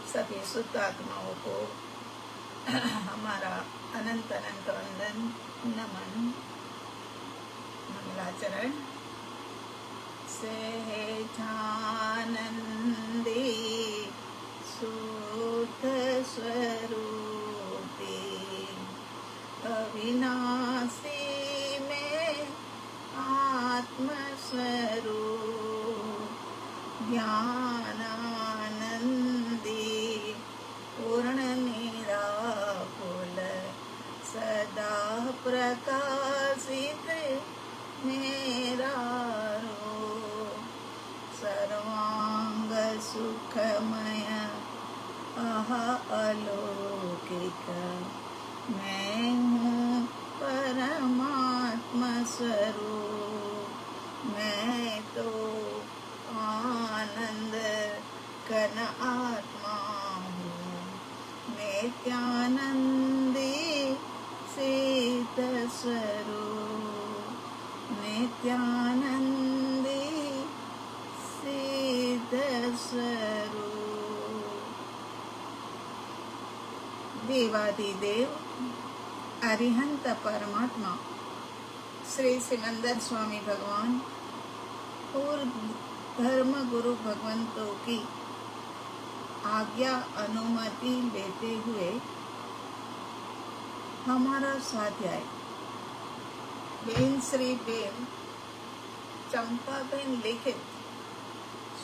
सभी शुद्ध आत्माओं को हमारा अनंत अनंत वंदन, नमन, मंगलाचरण। सहजानंदी शुद्ध स्वरूपी अविनाशी में आत्मस्वरूप ज्ञानानंदी पूर्ण निराकुल सदा प्रकाशित मेरा रूप सर्वांग सुखमय अलौकिक मैं हूँ परमात्मा स्वरूप। मैं तो आनंद घन आत्मा हूँ, नित्यानंदी शीत स्वरूप, नित्यानंदी शीत स्वरूप। देवादिदेव अरिहंत परमात्मा श्री सिमंदर स्वामी भगवान और धर्म गुरु भगवंतों की आज्ञा अनुमति लेते हुए हमारा स्वाध्याय बेन श्री बेन चंपाबेन लिखित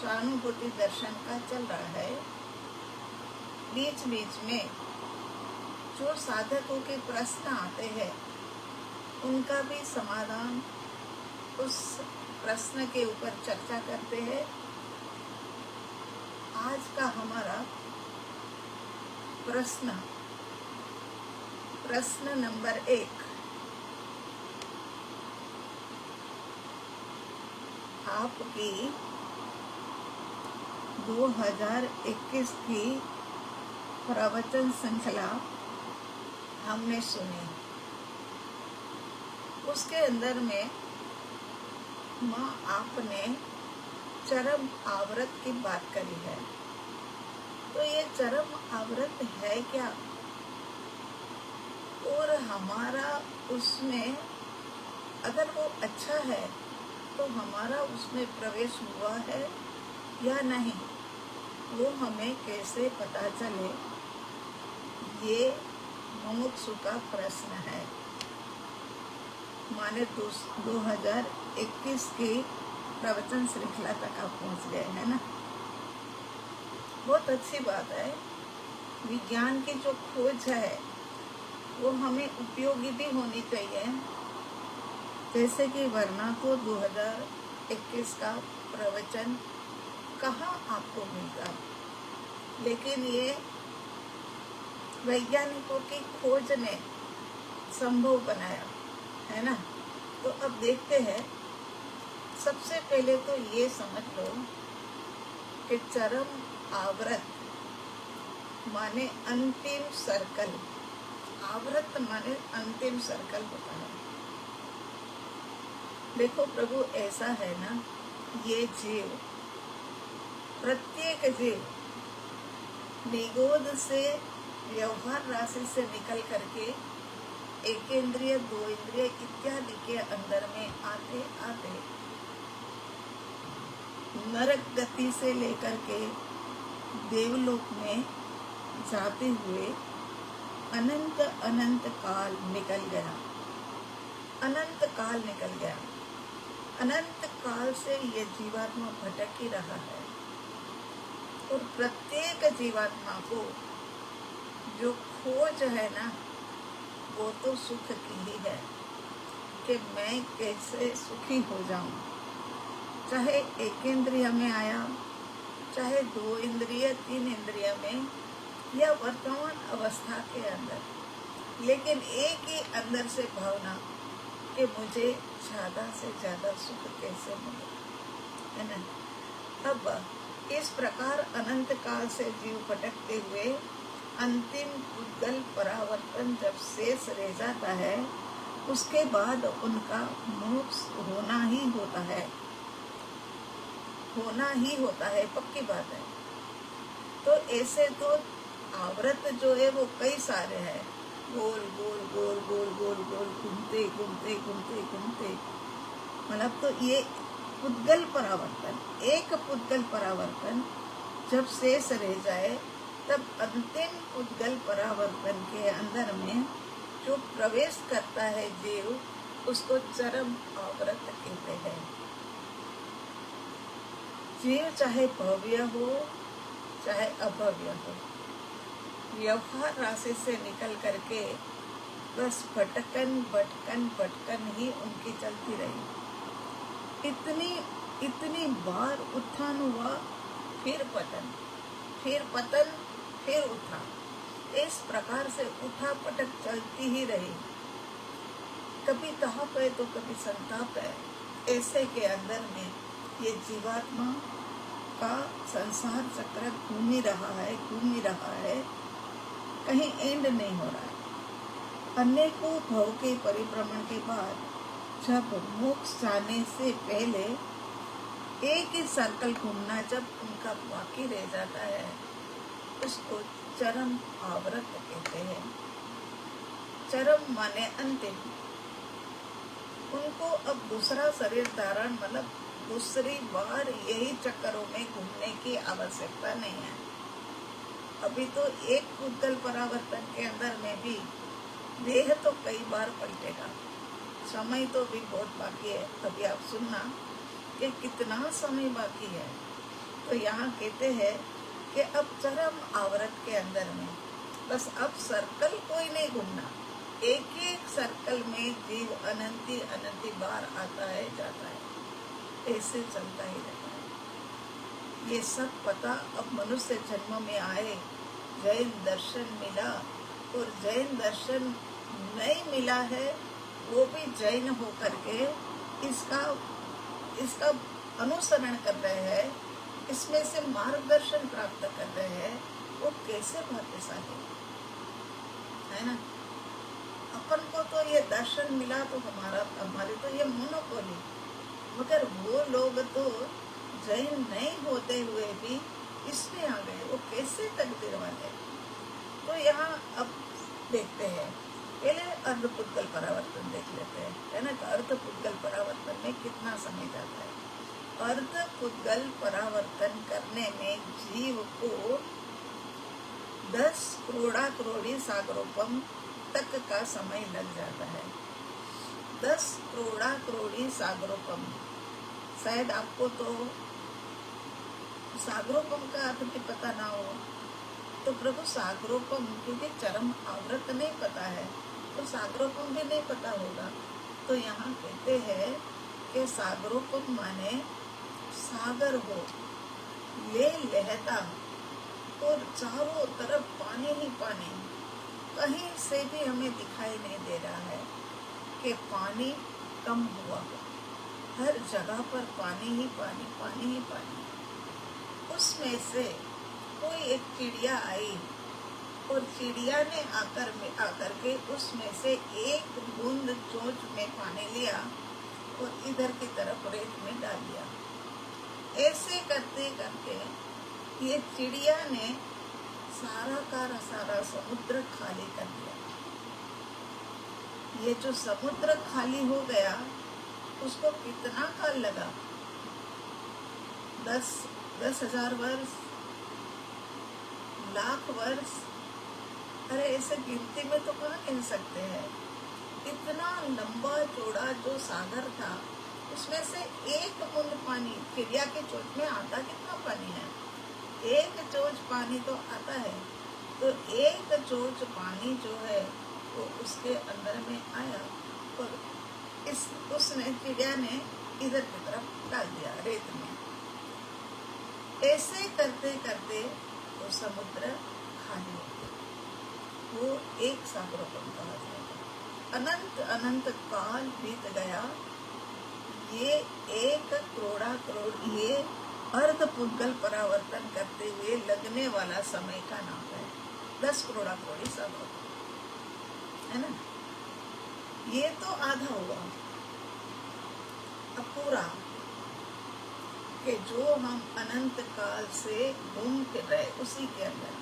स्वानुभूति दर्शन का चल रहा है। बीच बीच में जो साधकों के प्रश्न आते हैं उनका भी समाधान उस प्रश्न के ऊपर चर्चा करते हैं। आज का हमारा प्रश्न नंबर 1। आपकी 2021 की प्रवचन श्रृंखला हमने सुनी। उसके अंदर में माँ आपने चरम आवृत की बात करी है। तो ये चरम आवृत है क्या, और हमारा उसमें अगर वो अच्छा है तो हमारा उसमें प्रवेश हुआ है या नहीं, वो हमें कैसे पता चले, ये मुमुक्षु का प्रश्न है। माने 2021 की प्रवचन श्रृंखला तक आप पहुंच गए हैं ना। बहुत अच्छी बात है। विज्ञान की जो खोज है वो हमें उपयोगी भी होनी चाहिए। जैसे कि वरना तो 2021 का प्रवचन कहाँ आपको मिलता, लेकिन ये वैज्ञानिकों की खोज ने संभव बनाया है ना। तो अब देखते हैं। सबसे पहले तो ये समझ लो कि चरम आवृत माने अंतिम सर्कल। आवृत माने अंतिम सर्कल होता है। देखो प्रभु ऐसा है ना, ये जीव, प्रत्येक जीव निगोद से व्यवहार राशि से निकल करके एक इंद्रिय, दो इंद्रिय इत्यादि के अंदर में आते आते नरक गति से लेकर के देवलोक में जाते हुए अनंत अनंत काल निकल गया। अनंत काल निकल गया। अनंत काल से ये जीवात्मा भटक ही रहा है। और प्रत्येक जीवात्मा को जो खोज है ना, वो तो सुख की ही है कि मैं कैसे सुखी हो जाऊं। चाहे एक इंद्रिय में आया, चाहे 2 इंद्रिय, 3 इंद्रिय में, या वर्तमान अवस्था के अंदर, लेकिन एक ही अंदर से भावना कि मुझे ज्यादा से ज्यादा सुख कैसे मिले, है ना। अब इस प्रकार अनंत काल से जीव भटकते हुए अंतिम उद्गल परावर्तन जब शेष रह जाता है, उसके बाद उनका मोक्ष होना ही होता है, पक्की बात है। तो ऐसे तो आवर्त जो है वो कई सारे हैं, गोल गोल गोल गोल गोल गोल घूमते घूमते घूमते घूमते, मतलब तो ये पुद्गल परावर्तन, एक पुद्गल परावर्तन जब शेष रह जाए तब अंतिम पुद्गल परावर्तन के अंदर में जो प्रवेश करता है जीव, उसको चरम आवर्त कहते हैं। जीव चाहे भव्य हो चाहे अभव्य हो, व्यवहार राशि से निकल करके बस भटकन भटकन भटकन ही उनकी चलती रही। इतनी बार उत्थान हुआ, फिर पतन, फिर पतन, फिर उठा, इस प्रकार से उठा पटक चलती ही रही। कभी ताप है तो कभी संताप है। ऐसे के अंदर में ये जीवात्मा का संसार चक्र घूम ही रहा है, कहीं एंड नहीं हो रहा है। अनेकों भव के परिभ्रमण के बाद जब मोक्ष जाने से पहले एक ही सर्कल घूमना जब उनका बाकी रह जाता है, उसको चरम आवर्त कहते हैं। चरम माने अंतिम। उनको अब दूसरा शरीर धारण, मतलब दूसरी बार यही चक्करों में घूमने की आवश्यकता नहीं है। अभी तो एक पुद्गल परावर्तन के अंदर में भी देह तो कई बार पलटेगा, समय तो भी बहुत बाकी है। अभी आप सुनना कि कितना समय बाकी है। तो यहाँ कहते हैं कि अब चरम आवर्त के अंदर में बस अब सर्कल कोई नहीं घूमना, एक एक सर्कल में जीव अनंती अनंती बार आता है जाता है, ऐसे चलता ही रहता है। ये सब पता अब मनुष्य जन्म में आए, जैन दर्शन मिला, और जैन दर्शन नहीं मिला है वो भी जैन होकर के इसका अनुसरण कर रहे हैं, इसमें से मार्गदर्शन प्राप्त कर रहे हैं। वो कैसे भाग्यशाली है ना। अपन को तो ये दर्शन मिला तो हमारी तो ये मोनोपोली, मगर वो लोग तो जैन नहीं होते हुए भी इसमें आ गए। वो कैसे तकदीर वाले। तो यहाँ अब देखते हैं, पहले अर्धपुद्गल परावर्तन देख लेते हैं, है ना। अर्धपुद्गल परावर्तन में कितना समय जाता है। अर्धपुद्गल परावर्तन करने में जीव को 10 करोड़ा करोड़ी सागरोपम तक का समय लग जाता है। 10 करोड़ा करोड़ी सागरोपम। शायद आपको तो सागरोपम का अर्थ भी पता ना हो, तो प्रभु सागरोपम, क्योंकि चरम आवर्त नहीं पता है तो सागरोपम भी नहीं पता होगा। तो यहाँ कहते हैं कि सागरोपम माने सागर हो, ले लहता और चारों तरफ पानी ही पानी, कहीं से भी हमें दिखाई नहीं दे रहा है कि पानी कम हुआ हो। हर जगह पर पानी ही पानी, पानी ही पानी। उसमें से कोई एक चिड़िया आई और चिड़िया ने आकर के उसमें से एक बूंद चोंच में पानी लिया और इधर की तरफ रेत में डाल दिया। ऐसे करते करते ये चिड़िया ने सारा समुद्र खाली कर दिया। ये जो समुद्र खाली हो गया, उसको कितना काल लगा? 10,000 वर्ष, लाख वर्ष। अरे ऐसे गिनती में तो कहाँ कह सकते हैं। इतना लंबा चौड़ा जो सागर था, उसमें से एक बूंद पानी, चिड़िया के चोंच में आता कितना पानी है? एक चोंच पानी तो आता है। तो एक चोंच पानी जो है वो उसके अंदर में आया और उसने चिड़िया ने इधर की तरफ डाल दिया रेत में। ऐसे करते करते वो समुद्र खाली हो गया। वो एक सागरोपम कहा जाएगा। अनंत अनंत काल बीत गया। ये 1 करोड़ा करोड़, ये अर्धपुद्गल परावर्तन करते हुए लगने वाला समय का नाम है। 10 करोड़ा करोड़ी सागरोपम, है ना। ये तो आधा हुआ, अब पूरा कि जो हम अनंत काल से घूम फिर रहे उसी के अंदर,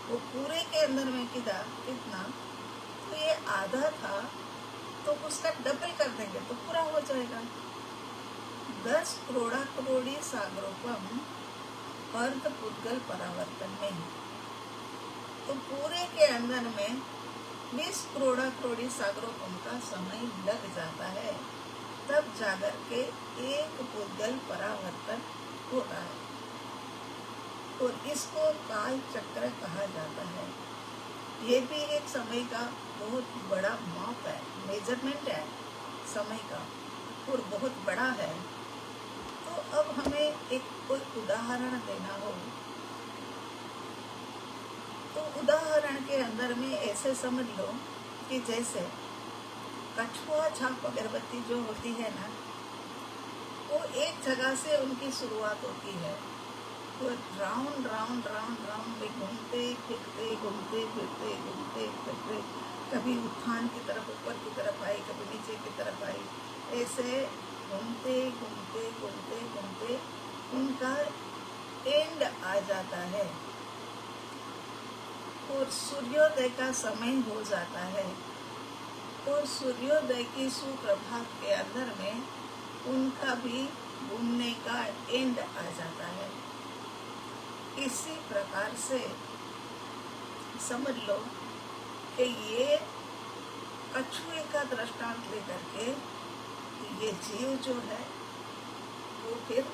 वो पूरे के अंदर में कितना, तो ये आधा था तो उसका डबल कर देंगे तो पूरा हो जाएगा। 10 करोड़ा करोड़ी सागरोपम अर्ध पुद्गल परावर्तन में ही, तो पूरे के अंदर में 20 करोड़ा करोड़ी सागरोपम का समय लग जाता है, तब जाकर के एक पुद्गल परावर्तन होता है, और इसको काल चक्र कहा जाता है। ये भी एक समय का बहुत बड़ा माप है, मेजरमेंट है समय का, और बहुत बड़ा है। तो अब हमें एक कोई उदाहरण देना हो, तो उदाहरण के अंदर में ऐसे समझ लो कि जैसे कछुआ छाप अगरबत्ती जो होती है ना, वो एक जगह से उनकी शुरुआत होती है, वो राउंड राउंड राउंड राउंड में घूमते फिरते घूमते फिरते घूमते फिरते, कभी उत्थान की तरफ ऊपर की तरफ आई, कभी नीचे की तरफ आई, ऐसे घूमते घूमते घूमते घूमते उनका एंड आ जाता है, और सूर्योदय का समय हो जाता है, और सूर्योदय की सुप्रभात के अंदर में उनका भी घूमने का एंड आ जाता है। इसी प्रकार से समझ लो कि ये कछुए का दृष्टांत लेकर के ये जीव जो है वो फिर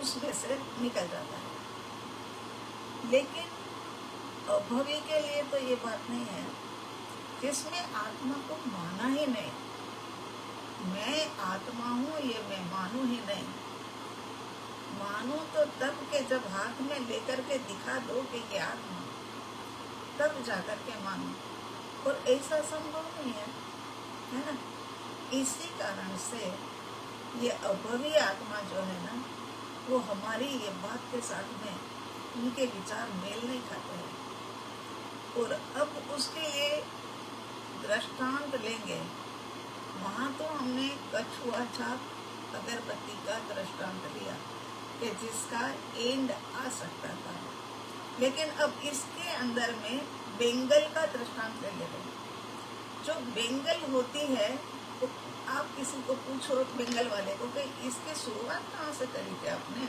उसमें से निकल जाता है। लेकिन अभवी के लिए तो ये बात नहीं है, जिसमें आत्मा को माना ही नहीं, मैं आत्मा हूँ ये मैं मानू ही नहीं। मानो तो तब के जब हाथ में लेकर के दिखा दो कि ये आत्मा, तब जाकर के मानो, और ऐसा संभव नहीं है ना। इसी कारण से ये अभवी आत्मा जो है ना, वो हमारी ये बात के साथ में उनके विचार मेल नहीं खाते हैं, और अब उसके लिए दृष्टांत लेंगे। वहाँ तो हमने कछुआ छाप अगरबत्ती का दृष्टांत लिया कि जिसका एंड आ सकता था, लेकिन अब इसके अंदर में बेंगल का दृष्टांत ले लेते हैं। जो बेंगल होती है, तो आप किसी को पूछो बेंगल वाले को कि इसकी शुरुआत कहाँ से करी थी आपने,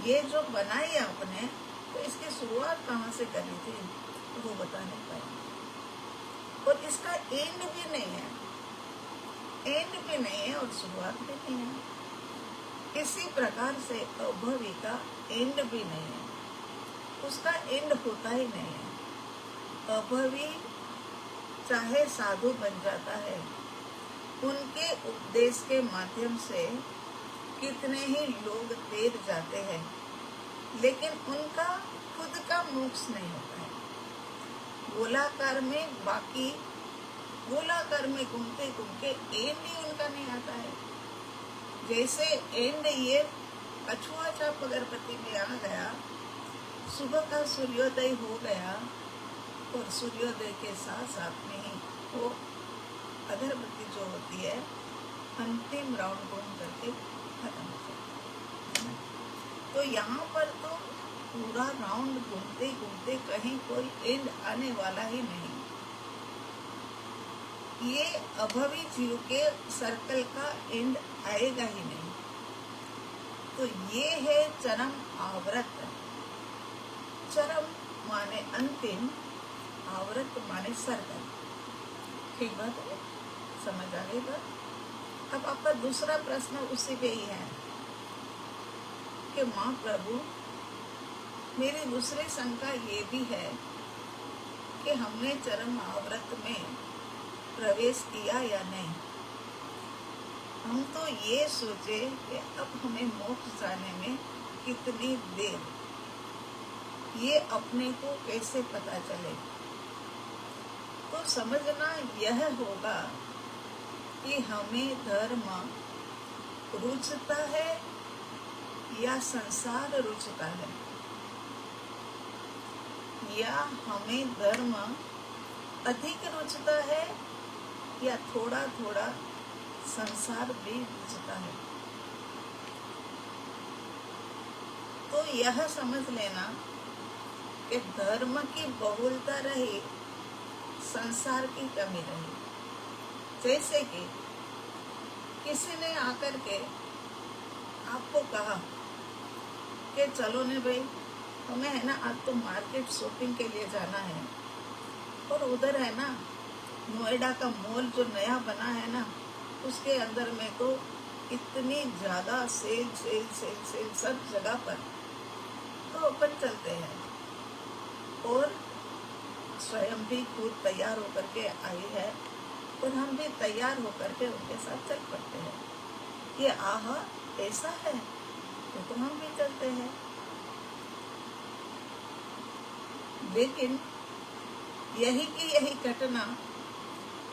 ये जो बनाई आपने तो इसकी शुरुआत कहाँ से करी थी, तो वो बता नहीं पाएंगे, और इसका एंड भी नहीं है, एंड भी नहीं है और शुरुआत भी नहीं है। इसी प्रकार से अभवी का एंड भी नहीं है, उसका एंड होता ही नहीं है। अभवी चाहे साधु बन जाता है, उनके उपदेश के माध्यम से कितने ही लोग तेर जाते हैं, लेकिन उनका खुद का मोक्ष नहीं होता है। गोलाकार में बाकी गोलाकार में घूमते घूमते एंड ही उनका नहीं आता है। जैसे एंड ये कछुआ छाप अगरबत्ती में आ गया, सुबह का सूर्योदय हो गया, और सूर्योदय के साथ साथ में ही वो अगरबत्ती जो होती है अंतिम राउंड घूम करके खत्म हो जाती है। तो यहाँ पर तो पूरा राउंड घूमते घूमते कहीं कोई एंड आने वाला ही नहीं। ये अभवी जीव के सर्कल का एंड आएगा ही नहीं। तो ये है चरम आवर्त। चरम माने अंतिम, आवर्त माने सर्कल। ठीक बात है, समझ आ गई बात। अब आपका दूसरा प्रश्न उसी पे ही है कि माँ प्रभु, मेरी दूसरी शंका ये भी है कि हमने चरम आवर्त में प्रवेश किया या नहीं। हम तो ये सोचे कि अब हमें मोक्ष जाने में कितनी देर, ये अपने को कैसे पता चले। तो समझना यह होगा कि हमें धर्म रुचता है या संसार रुचता है, या हमें धर्म अधिक रुचता है या थोड़ा थोड़ा संसार भी रुचता है। तो यह समझ लेना कि धर्म की बहुलता रही, संसार की कमी रही। जैसे कि किसी ने आकर के आपको कहा कि चलो ने भाई, हमें है ना आज तो मार्केट शॉपिंग के लिए जाना है, और उधर है ना नोएडा का मॉल जो नया बना है ना, उसके अंदर में तो इतनी ज़्यादा सेल सेल सेल सेल सब जगह पर, तो अपन चलते हैं। और स्वयं भी खुद तैयार होकर के आई है, और हम भी तैयार होकर के उनके साथ चल पड़ते हैं कि आहा ऐसा है, तो हम भी चलते हैं। लेकिन यही की यही घटना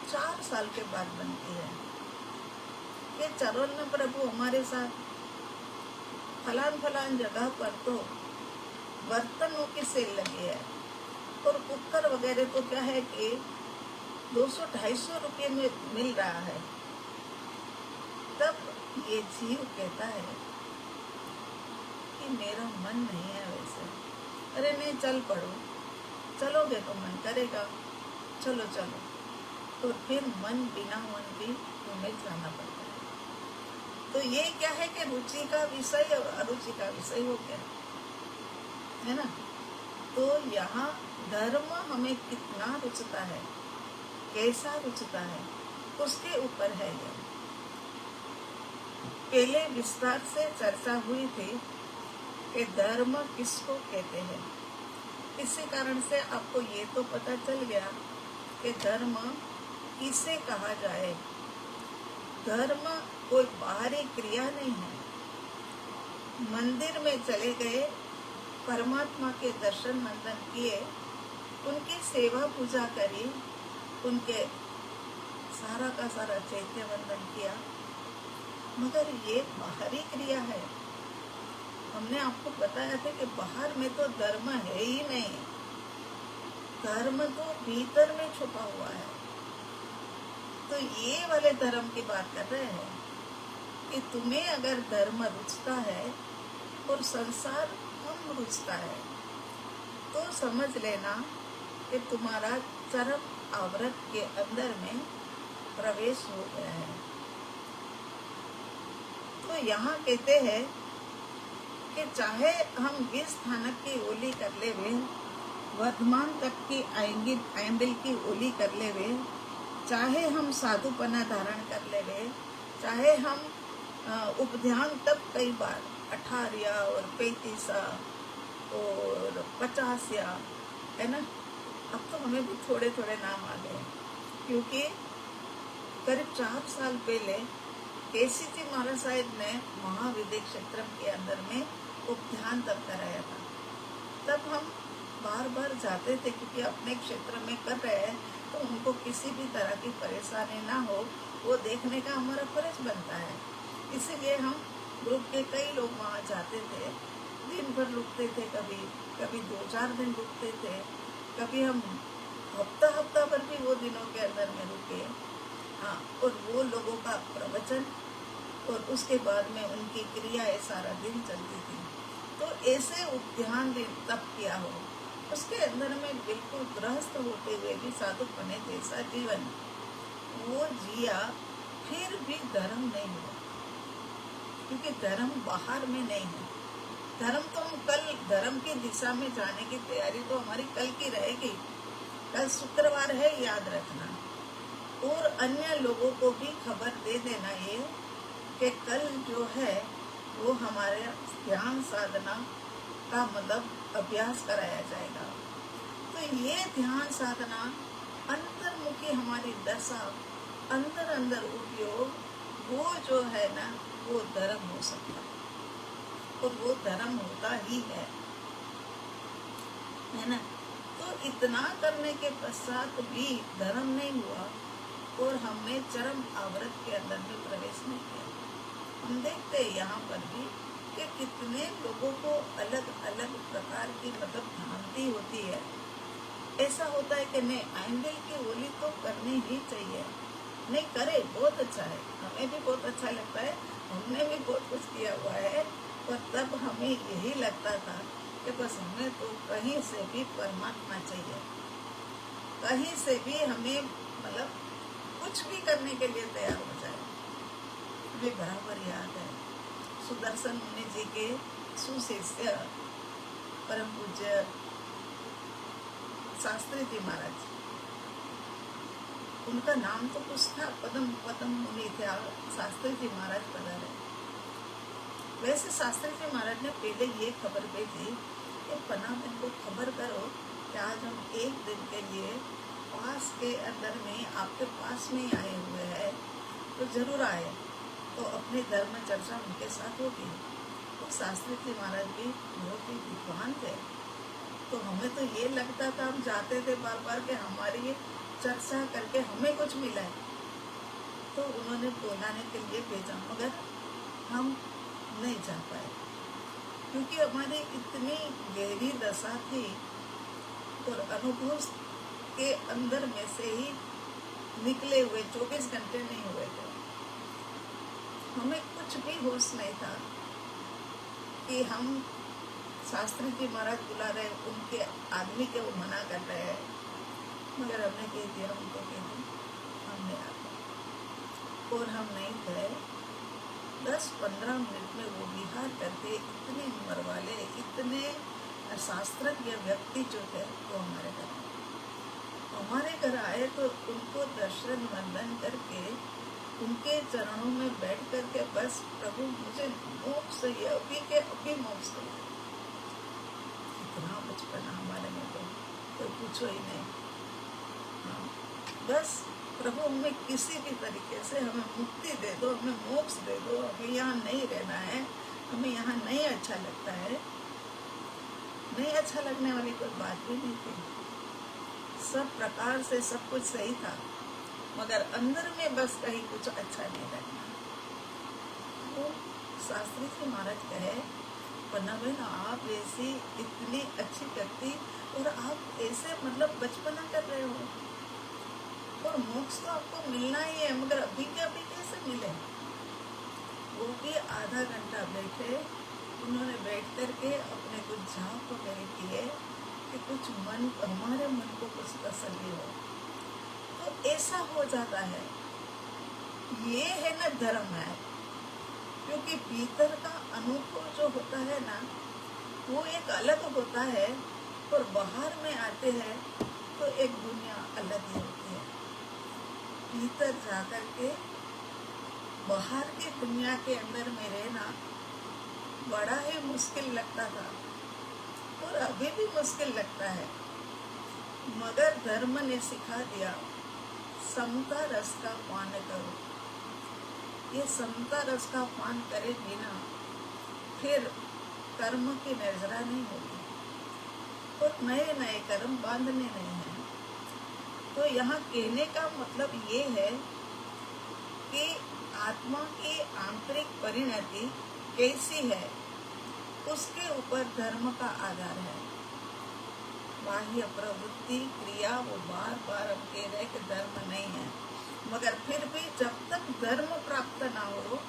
4 साल के बाद बनती है कि चलो न प्रभु, हमारे साथ फलान जगह पर तो बर्तनों की सेल लगी है, और कुकर वगैरह तो क्या है कि 200-250 रुपये में मिल रहा है। तब ये जीव कहता है कि मेरा मन नहीं है वैसे। अरे नहीं, चल पड़ो, चलोगे तो मन करेगा, चलो चलो। तो फिर मन बिना मन भी तुम्हें जाना पड़ता है। तो ये क्या है कि रुचि का विषय और अरुचि का विषय हो गया है ना। तो यहाँ धर्म हमें कितना रुचता है, कैसा रुचता है, उसके ऊपर है यह। पहले विस्तार से चर्चा हुई थी कि धर्म किसको कहते हैं। इसी कारण से आपको ये तो पता चल गया कि धर्म किसे कहा जाए। धर्म कोई बाहरी क्रिया नहीं है। मंदिर में चले गए, परमात्मा के दर्शन वंदन किए, उनकी सेवा पूजा करी, उनके सारा का सारा चैत्य वंदन किया, मगर ये बाहरी क्रिया है। हमने आपको बताया था कि बाहर में तो धर्म है ही नहीं, धर्म तो भीतर में छुपा हुआ है। तो ये वाले धर्म की बात कर रहे हैं कि तुम्हें अगर धर्म रुचता है और संसार कम रुचता है, तो समझ लेना कि तुम्हारा चरम आवृत के अंदर में प्रवेश हो गया है। तो यहाँ कहते हैं कि चाहे हम 20 स्थानक की ओली कर ले वे, वर्धमान तक की आइंबिल की ओली कर ले वे, चाहे हम साधुपना धारण कर ले वे, चाहे हम उपध्यान तब कई बार 18 और 35 और 50 है ना। अब तो हमें भी थोड़े थोड़े नाम आ गए, क्योंकि करीब 4 साल पहले केसीजी महाराज साहिब ने महाविद्य क्षेत्र के अंदर में उपध्यान तब कराया था। तब हम बार बार जाते थे, क्योंकि अपने क्षेत्र में कर रहे हैं तो उनको किसी भी तरह की परेशानी ना हो, वो देखने का हमारा फर्ज बनता है। इसीलिए हम ग्रुप के कई लोग वहाँ जाते थे, दिन भर रुकते थे, कभी 2-4 दिन रुकते थे, कभी हम हफ्ता भर भी वो दिनों के अंदर में रुके। हाँ, और वो लोगों का प्रवचन और उसके बाद में उनकी क्रियाएं सारा दिन चलती थी। तो ऐसे उपध्यान दिन तब किया हो, उसके अंदर में बिल्कुल गृहस्थ होते हुए भी साधु बने जैसा जीवन वो जिया, फिर भी धर्म नहीं हुआ, क्योंकि धर्म बाहर में नहीं है। धर्म तो हम कल धर्म की दिशा में जाने की तैयारी तो हमारी कल की रहेगी। कल शुक्रवार है, याद रखना, और अन्य लोगों को भी खबर दे देना ये कि कल जो है वो हमारे ध्यान साधना का मतलब अभ्यास कराया जाएगा। तो ये ध्यान साधना अंतर्मुखी हमारी दशा, अंदर उपयोग, वो जो है ना वो धर्म हो सकता है, और वो धर्म होता ही है ना। तो इतना करने के पश्चात भी धर्म नहीं हुआ और हमने चरम आवृत के अंदर में प्रवेश नहीं किया। हम देखते हैं यहाँ पर भी कि कितने लोगों को अलग अलग प्रकार की मतलब भ्रांति होती है। ऐसा होता है कि नहीं, आइंबिल की होली तो करनी ही चाहिए, नहीं करे बहुत अच्छा है, हमें भी बहुत अच्छा लगता है, हमने भी बहुत कुछ किया हुआ है, और तब हमें यही लगता था कि बस हमें तो कहीं से भी परमात्मा चाहिए, कहीं से भी हमें मतलब कुछ भी करने के लिए तैयार हो जाए। मुझे बराबर याद है सुदर्शन मुनि जी के सुशिष्य परम पूज्य शास्त्री जी महाराज, उनका नाम तो कुछ था, पद्म मुनि थे, शास्त्री जी महाराज पधारे। वैसे शास्त्री जी महाराज ने पहले ये खबर भेजी कि पन्नाबेन को खबर करो कि आज हम एक दिन के लिए पास के अंदर में आपके पास में ही आए हुए हैं, तो जरूर आए, तो अपनी धर्म चर्चा उनके साथ होगी। तो शास्त्री जी महाराज भी बहुत ही विद्वान थे, तो हमें तो ये लगता था, हम जाते थे बार बार कि हमारी चर्चा करके हमें कुछ मिला है, तो उन्होंने बुलाने के लिए भेजा, मगर हम नहीं जा पाए क्योंकि हमारी इतनी गहरी दशा थी और अनुभव के अंदर में से ही निकले हुए 24 घंटे नहीं हुए थे। हमें कुछ भी होश नहीं था कि हम शास्त्री जी महाराज बुला रहे, उनके आदमी के वो मना कर रहे हैं, मगर हमने कह दिया उनको कि हमने आ गए, और हम नहीं गए। 10-15 मिनट में वो विहार करके इतने उम्र वाले, इतने शास्त्रज्ञ व्यक्ति जो थे वो हमारे घर आए, तो उनको दर्शन वंदन करके उनके चरणों में बैठ करके बस प्रभु मुझे मोक्ष चाहिए, अभी के अभी मोक्ष चाहिए। इतना बचपना हमारे में तो कोई पूछो ही नहीं। हाँ, बस प्रभु हमें किसी भी तरीके से हमें मुक्ति दे दो, हमें मोक्ष दे दो, हमें यहाँ नहीं रहना है, हमें यहाँ नहीं अच्छा लगता है। नहीं अच्छा लगने वाली कोई बात भी नहीं थी, सब प्रकार से सब कुछ सही था, मगर अंदर में बस कहीं कुछ अच्छा नहीं लगना। तो शास्त्री जी महाराज कहे, पन्नाबेन आप ऐसी इतनी अच्छी व्यक्ति और आप ऐसे मतलब बचपना कर रहे हो, और मोक्ष तो आपको मिलना ही है, मगर अभी के अभी कैसे मिले। वो भी आधा घंटा बैठे, उन्होंने बैठ करके अपने कुछ झाप वगैरह किए कि कुछ हमारे मन को कुछ तसल्ली हो। तो ऐसा हो जाता है, ये है ना धर्म है, क्योंकि भीतर का अनुभव जो होता है ना वो एक अलग होता है, और बाहर में आते हैं तो एक दुनिया अलग ही होती है। भीतर जाकर के बाहर की दुनिया के अंदर में रहना बड़ा ही मुश्किल लगता था, और अभी भी मुश्किल लगता है, मगर धर्म ने सिखा दिया समता रस का पान करो। ये समता रस का पान करे बिना फिर कर्म की निर्जरा नहीं होगी, और नए नए कर्म बांधने नहीं हैं। तो यहाँ कहने का मतलब ये है कि आत्मा की आंतरिक परिणति कैसी है, उसके ऊपर धर्म का आधार है। बाह्य प्रवृत्ति क्रिया वो बार बार हम कह रहे कि धर्म नहीं है, मगर फिर भी जब तक धर्म प्राप्त ना हो,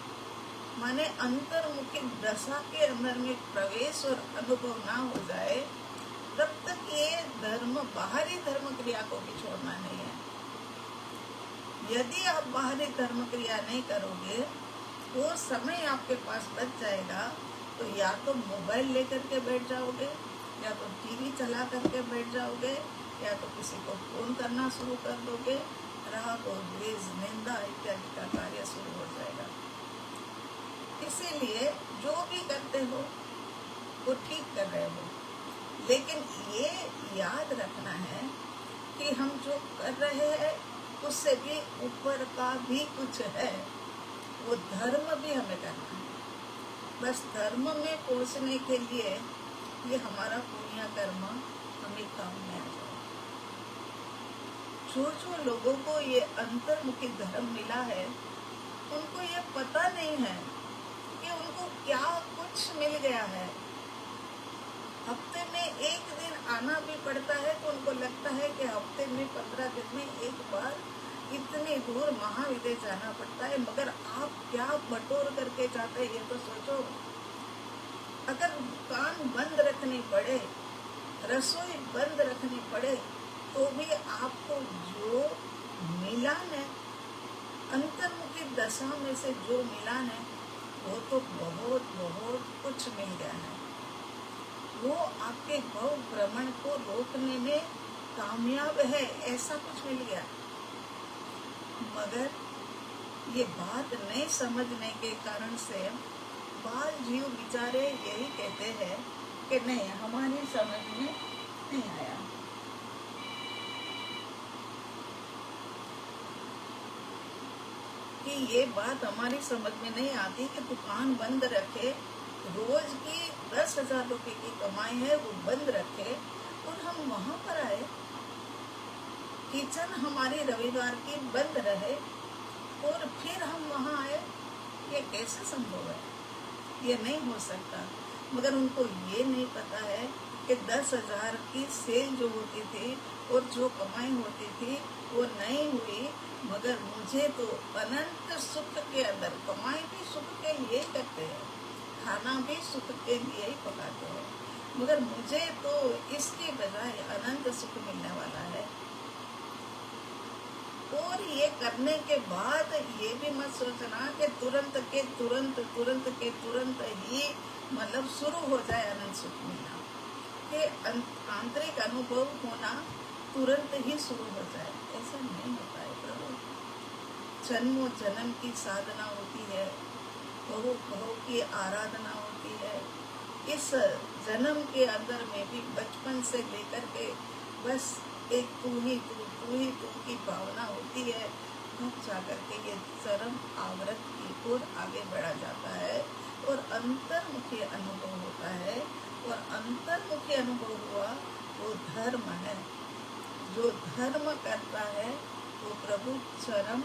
माने अंतर्मुखी दशा के अंदर में प्रवेश और अनुभव ना हो जाए, तब तक ये धर्म बाहरी धर्म क्रिया को भी छोड़ना नहीं है। यदि आप बाहरी धर्म क्रिया नहीं करोगे, वो समय आपके पास बच जाएगा, तो या तो मोबाइल लेकर के बैठ जाओगे, या तो टीवी चला करके बैठ जाओगे, या तो किसी को फोन करना शुरू कर दोगे, राग और द्वेष निंदा इत्यादि का कार्य शुरू हो जाएगा। इसीलिए जो भी करते हो वो ठीक कर रहे हो, लेकिन ये याद रखना है कि हम जो कर रहे हैं उससे भी ऊपर का भी कुछ है, वो धर्म भी हमें करना है। बस धर्म में पहुंचने के लिए ये हमारा पुण्य कर्म हमें काम में आ जाए। जो लोगों को ये अंतर्मुखी धर्म मिला है, उनको ये पता नहीं है कि उनको क्या कुछ मिल गया है। हफ्ते में एक दिन आना भी पड़ता है, तो उनको लगता है कि हफ्ते में 15 दिन में एक बार इतनी दूर महाविद्यालय जाना पड़ता है, मगर आप क्या बटोर करके जाते हैं ये तो सोचो। बंद रखनी पड़े, रसोई बंद रखनी पड़े, तो भी आपको जो मिलान है, अंतर्मुखी दशा में से जो मिलान है, वो तो बहुत बहुत कुछ मिल गया है। वो आपके भव भ्रमण को रोकने में कामयाब है, ऐसा कुछ मिल गया। मगर ये बात नहीं समझने के कारण से बाल जीव बेचारे यही कहते हैं कि नहीं, हमारी समझ में नहीं आया। कि ये बात हमारी समझ में नहीं आती कि दुकान बंद रखे, रोज की 10,000 रुपए की कमाई है वो बंद रखे और हम वहां पर आए, किचन हमारी रविवार की बंद रहे और फिर हम वहां आए। ये कैसे संभव है? ये नहीं हो सकता। मगर उनको ये नहीं पता है कि 10,000 की सेल जो होती थी और जो कमाई होती थी वो नहीं हुई, मगर मुझे तो अनंत सुख के अंदर, कमाई भी सुख के लिए ही करते हैं, खाना भी सुख के लिए ही पकाते हैं, मगर मुझे तो इसके बजाय अनंत सुख मिलने वाला है। और ये करने के बाद ये भी मत सोचना कि तुरंत के तुरंत ही मतलब शुरू हो जाए अनंत सुख मिलना, कि आंतरिक अनुभव होना तुरंत ही शुरू हो जाए, ऐसा नहीं होता है प्रभु। जन्मों जन्म की साधना होती है, बहु बहु की आराधना होती है। इस जन्म के अंदर में भी बचपन से लेकर के बस एक तू ही तू की भावना होती है, तब जाकर के ये चरम आवृत की ओर आगे बढ़ा जाता है और अंतर्मुखी अनुभव होता है। और अंतर्मुखी अनुभव हुआ वो धर्म है। जो धर्म करता है वो प्रभु चरम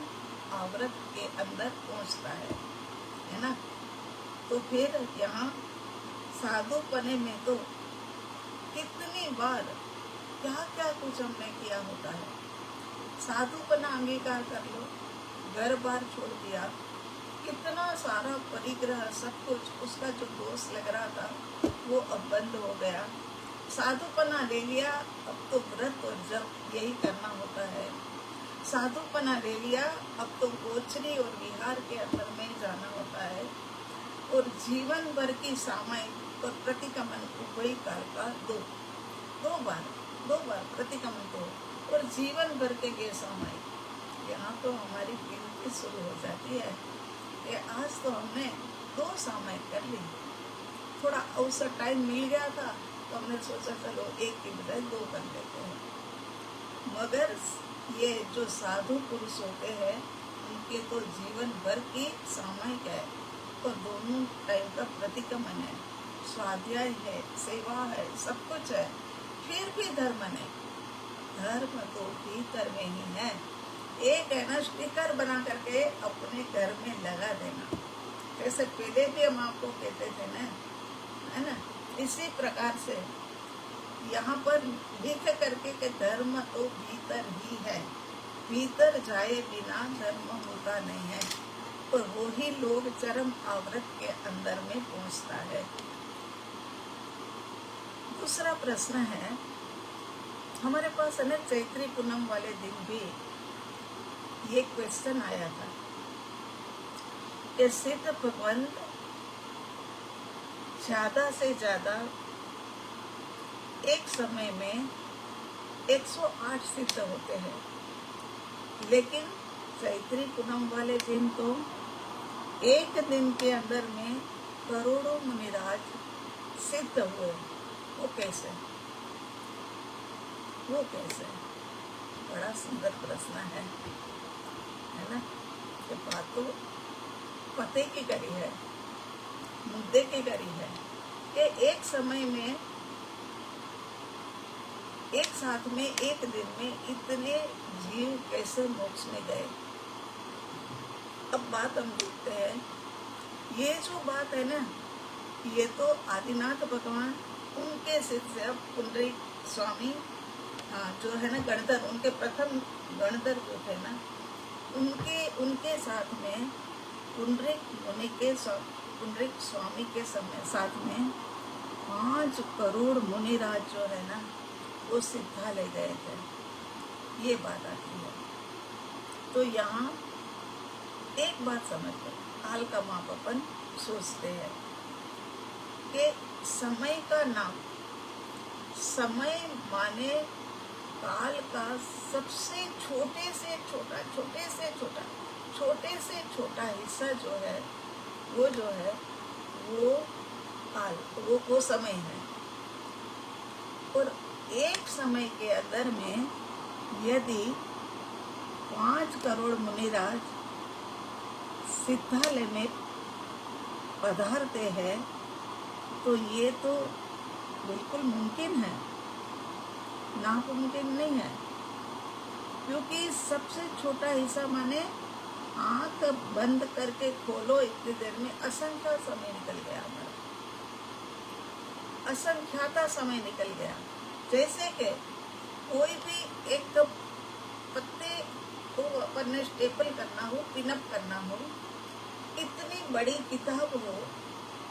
आवृत के अंदर पहुंचता है ना। तो फिर यहाँ साधुपने में तो कितनी बार क्या क्या कुछ हमने किया होता है। साधुपना अंगीकार कर लो, घर बार छोड़ दिया, कितना सारा परिग्रह, सब कुछ उसका जो दोष लग रहा था वो अब बंद हो गया। साधुपना ले लिया, अब तो व्रत और जप यही करना होता है। साधुपना ले लिया, अब तो गोचरी और विहार के अंदर में जाना होता है। और जीवन भर की सामायिक और प्रतिक्रमण उभय काल का दो बार प्रतिक्रमण को और जीवन भर के ये सामायिक, यहाँ तो हमारी गिनती शुरू हो जाती है कि आज तो हमने 2 सामायिक कर ली, थोड़ा अवसर टाइम मिल गया था तो हमने सोचा चलो 1 की बजाय 2 कर लेते हैं। मगर ये जो साधु पुरुष होते हैं उनके तो जीवन भर की सामायिक है और दोनों टाइम का प्रतिक्रमण है, स्वाध्याय है, सेवा है, सब कुछ है, फिर भी धर्म नहीं। धर्म तो भीतर में ही है। एक है ना, स्टिकर बना करके अपने घर में लगा देना, जैसे पहले भी हम आपको कहते थे ना, है ना। इसी प्रकार से यहाँ पर लिख करके कि धर्म तो भीतर ही है, भीतर जाए बिना धर्म होता नहीं है। और वही लोग चरम आवृत के अंदर में पहुंचता है। दूसरा प्रश्न है हमारे पास, है ना, चैत्री पूनम वाले दिन भी ये क्वेश्चन आया था कि सिद्ध भगवंत ज्यादा से ज्यादा एक समय में 108 सिद्ध होते हैं, लेकिन चैत्री पूनम वाले दिन तो एक दिन के अंदर में करोड़ों मुनिराज सिद्ध हुए। वो कैसे? बड़ा सुंदर प्रश्न है ना। ये बात तो पते की करी है, मुद्दे की करी है कि एक समय में, एक साथ में, एक दिन में इतने जीव कैसे मोक्ष में गए। अब बात हम देखते हैं, ये जो बात है ना, ये तो आदिनाथ भगवान, उनके शिष्य पुंडरीक स्वामी, जो है ना गणधर, उनके प्रथम गणधर जो थे ना, उनके साथ में पुंडरीक मुनि के, पुंडरीक स्वामी के समय साथ में 5 करोड़ मुनिराज जो है ना, वो सिद्धालय गए थे, ये बात आती है। तो यहाँ एक बात समझ लो, काल का माप अपन सोचते हैं कि समय का नाम, समय माने काल का सबसे छोटे से छोटा हिस्सा जो है, वो जो है वो काल, वो समय है। और एक समय के अंदर में यदि 5 करोड़ मुनिराज सिद्धालय में पधारते हैं तो ये तो बिल्कुल मुमकिन है, नामुमकिन नहीं है। क्योंकि सबसे छोटा हिस्सा माने आंख बंद करके खोलो इतनी देर में असंख्य समय निकल गया हमारा, असंख्याता समय निकल गया। जैसे कि कोई भी एक पत्ते को अपन ने स्टेपल करना हो, पिनअप करना हो, इतनी बड़ी किताब हो,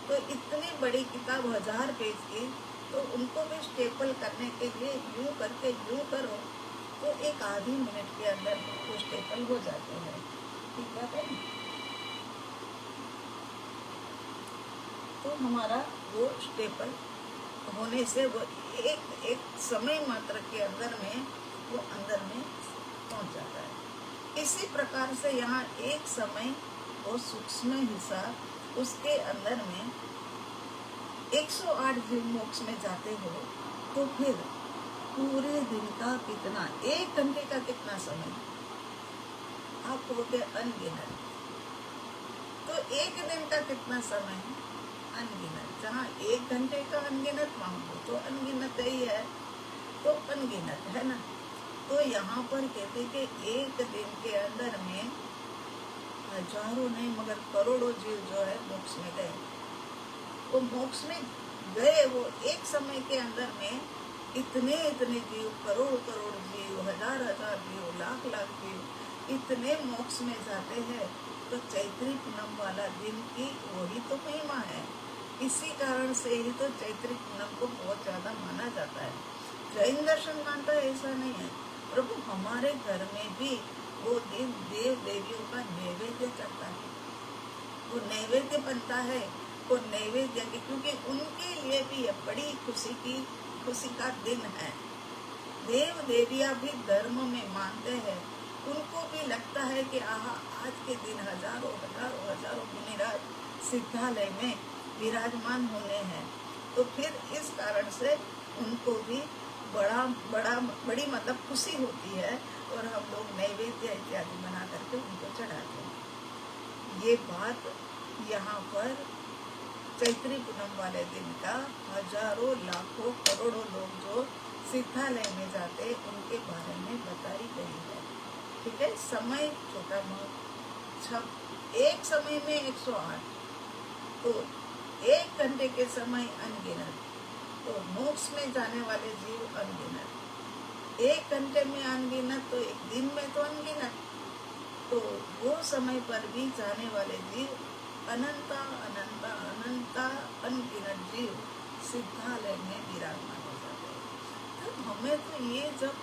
तो इतनी बड़ी किताब 1000 पेज की, तो उनको भी स्टेपल करने के लिए यूं करके यूं करो तो एक आधी मिनट के अंदर वो स्टेपल हो जाते हैं। ठीक बात है। तो हमारा वो स्टेपल होने से वो एक समय मात्र के अंदर में वो अंदर में पहुंच जाता है। इसी प्रकार से यहाँ एक समय वो सूक्ष्म हिस्सा, उसके अंदर में 108 जीव मोक्ष में जाते हो, तो फिर पूरे दिन का कितना, 1 घंटे का कितना समय आप हो गए अनगिनत। तो 1 दिन का कितना समय है अनगिनत। जहाँ 1 घंटे का अनगिनत, वहाँ तो अनगिनत ही है, तो अनगिनत है ना। तो यहाँ पर कहते कि 1 दिन के अंदर में हजारों नहीं मगर करोड़ों जीव जो है मोक्ष में गए। वो मोक्ष में गए, वो एक समय के अंदर में इतने जीव, करोड़ जीव, हजार जीव, लाख जीव इतने मोक्ष में जाते हैं। तो चैत्री पूनम वाला दिन की वही तो महिमा है। इसी कारण से ही तो चैत्री पूनम को बहुत ज्यादा माना जाता है। जैन दर्शन मानता है ऐसा नहीं है। प्रभु हमारे घर में भी वो दिन देव देवियों का नैवेद्य चढ़ता है, वो नैवेद्य बनता है, वो नैवेद्य की, क्योंकि उनके लिए भी बड़ी खुशी का दिन है। देव देविया भी धर्म में मानते हैं, उनको भी लगता है कि आज के दिन हजारों मुनिराज सिद्धालय में विराजमान होने हैं। तो फिर इस कारण से उनको भी बड़ी मतलब खुशी होती है, और हम लोग नैवेद्य इत्यादि बना करके उनको चढ़ाते हैं। ये बात यहाँ पर चैत्री पूनम वाले दिन का हजारों लाखों करोड़ों लोग जो सिद्धालय में जाते उनके बारे में बताई गई है। ठीक है। समय छोटा बहुत, एक समय में 108, तो 1 घंटे के समय अनगिनत, तो मोक्ष में जाने वाले जीव अनगिनत, 1 घंटे में अनगिनत, तो 1 दिन में तो अनगिनत। तो वो समय पर भी जाने वाले जीव अनंता अनगिनत जीव सिद्धालय में विराजमान हो जाते हैं। तब हमें तो ये जब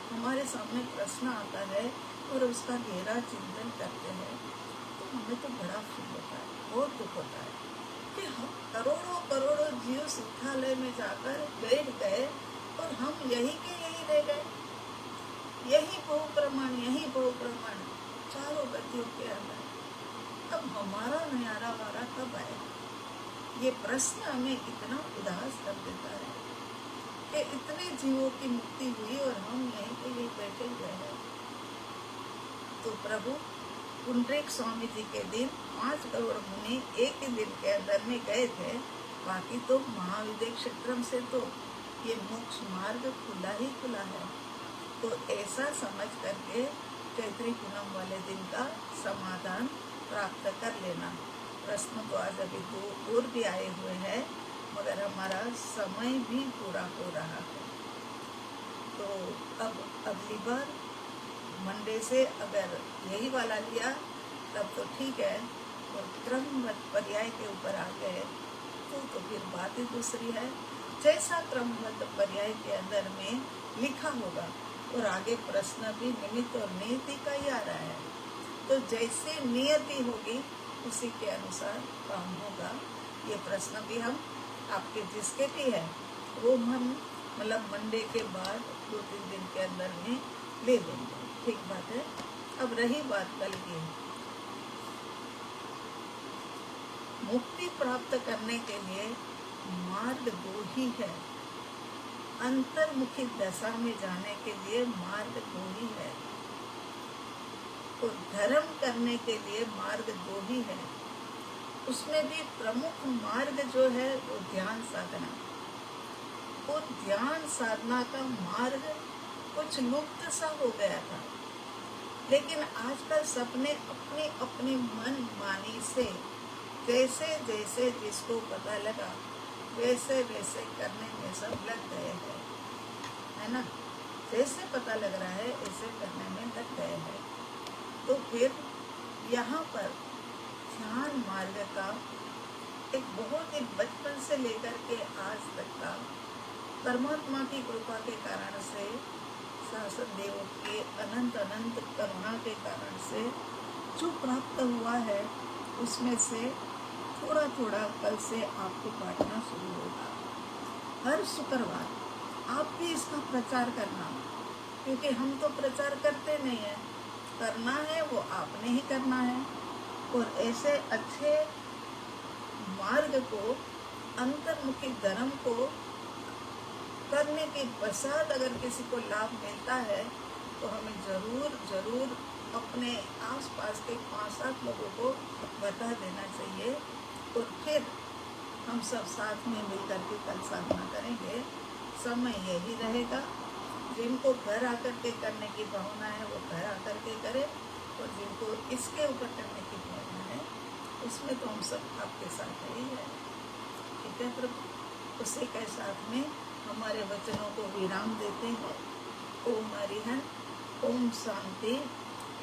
हमारे सामने प्रश्न आता है और उसका गहरा चिंतन करते हैं, तो हमें तो बड़ा फील होता है, बहुत दुख होता है कि हम करोड़ों जीव सिद्धालय में जाकर बैठ गए और हम यही के यही रह गए। यही बहुप्रमाण चारों गतियों के अंदर। अब हमारा न्यारा वारा कब आएगा? ये प्रश्न हमें इतना उदास कर देता है कि इतने जीवों की मुक्ति हुई और हम यहीं पे यही बैठे हुए हैं। तो प्रभु पुंडरीक स्वामी जी के दिन 5 करोड़ मुनि एक ही दिन के अंदर में गए थे। बाकी तो महाविद्य क्षेत्रम से तो ये मोक्ष मार्ग खुला ही खुला है। तो ऐसा समझ करके चैत्री पूनम वाले दिन का समाधान प्राप्त कर लेना। प्रश्न तो आज अभी दूर भी आए हुए हैं, मगर हमारा समय भी पूरा हो रहा है। तो अब अगली बार मंडे से अगर यही वाला लिया तब तो ठीक है, और क्रम पर्याय के ऊपर आ गए देखूं तो फिर बात ही दूसरी है। जैसा क्रमबद्ध पर्याय के अंदर में लिखा होगा और आगे प्रश्न भी निमित्त और नियति का ही आ रहा है, तो जैसे नियति होगी उसी के अनुसार काम होगा। ये प्रश्न भी हम आपके जिसके भी है वो हम मतलब मंडे के बाद 2-3 दिन के अंदर में ले लेंगे, ठीक बात है। अब रही बात कल की, मुक्ति प्राप्त करने के लिए मार्ग 2 ही है। अंतर्मुखी दशा में जाने के लिए मार्ग 2 ही है और धर्म करने के लिए मार्ग 2 ही है। उसमें भी प्रमुख मार्ग जो है वो ध्यान साधना। वो ध्यान साधना का मार्ग कुछ लुप्त सा हो गया था, लेकिन आजकल सबने अपनी अपनी मन मानी से जैसे जैसे जिसको पता लगा वैसे वैसे करने में सब लग गए हैं, है ना। जैसे पता लग रहा है ऐसे करने में लग गए हैं। तो फिर यहाँ पर ध्यान मार्ग का एक बहुत ही बचपन से लेकर के आज तक का परमात्मा की कृपा के कारण से, शासन देवों के अनंत अनंत करुणा के कारण से जो प्राप्त हुआ है उसमें से थोड़ा थोड़ा कल से आपको बांटना शुरू होगा। हर शुक्रवार आप भी इसका प्रचार करना, क्योंकि हम तो प्रचार करते नहीं हैं, करना है वो आपने ही करना है। और ऐसे अच्छे मार्ग को, अंतर्मुखी धर्म को करने के पश्चात अगर किसी को लाभ मिलता है तो हमें जरूर जरूर अपने आसपास के 5-7 लोगों को बता देना चाहिए। और फिर हम सब साथ में मिलकर के कल साधना करेंगे। समय यही रहेगा, जिनको घर आकर के करने की भावना है वो घर आकर के करें, और जिनको इसके ऊपर करने की भावना है उसमें तो हम सब आपके साथ ही है, ठीक है प्रभु। उसी के साथ में हमारे वचनों को विराम देते हैं। ओम हरिहर, ओम शांति।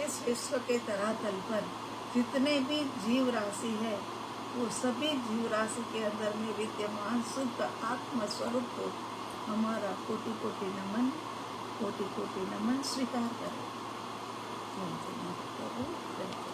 इस विश्व के धरातल पर जितने भी जीव राशि है वो सभी जीव राशि के अंदर में विद्यमान शुद्ध आत्म स्वरूप को हमारा कोटि कोटि नमन, कोटि कोटि नमन स्वीकार करें। जय जय प्रभु, जय।